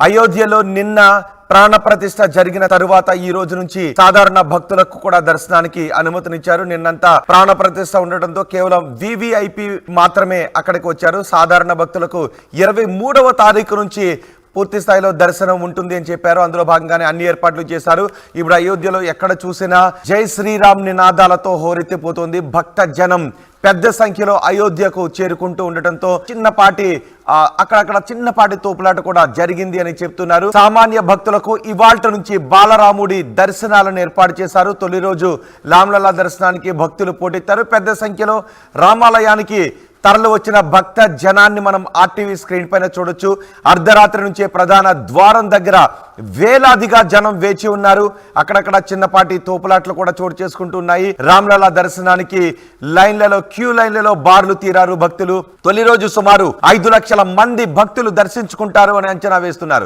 అయోధ్యలో నిన్న ప్రాణ ప్రతిష్ఠ జరిగిన తరువాత ఈ రోజు నుంచి సాధారణ భక్తులకు కూడా దర్శనానికి అనుమతినిచ్చారు. నిన్నంతా ప్రాణ ప్రతిష్ఠ ఉండటంతో కేవలం వివిఐపి మాత్రమే అక్కడికి వచ్చారు. సాధారణ భక్తులకు 23వ తారీఖు నుంచి పూర్తి స్థాయిలో దర్శనం ఉంటుంది అని చెప్పారు. అందులో భాగంగానే అన్ని ఏర్పాట్లు చేశారు. ఇప్పుడు అయోధ్యలో ఎక్కడ చూసినా జై శ్రీరామ్ నినాదాలతో హోరెత్తిపోతుంది. భక్త జనం పెద్ద సంఖ్యలో అయోధ్యకు చేరుకుంటూ ఉండటంతో అక్కడక్కడ చిన్నపాటి తోపులాట కూడా జరిగింది అని చెప్తున్నారు. సామాన్య భక్తులకు ఇవాల్ట నుంచి బాలరాముడి దర్శనాలను ఏర్పాటు చేశారు. తొలి రోజు రామ్లలా దర్శనానికి భక్తులు పోటెత్తారు. పెద్ద సంఖ్యలో రామాలయానికి తరలి వచ్చిన భక్త జనాన్ని మనం ఆర్టీవీ స్క్రీన్ పైన చూడొచ్చు. అర్ధరాత్రి నుంచే ప్రధాన ద్వారం దగ్గర వేలాదిగా జనం వేచి ఉన్నారు. అక్కడక్కడ చిన్నపాటి తోపులాట్లు కూడా చోటు చేసుకుంటున్నాయి. రామ్లలా దర్శనానికి క్యూ లైన్లలో బార్లు తీరారు భక్తులు. తొలి రోజు సుమారు 5 లక్షల మంది భక్తులు దర్శించుకుంటారు అని అంచనా వేస్తున్నారు.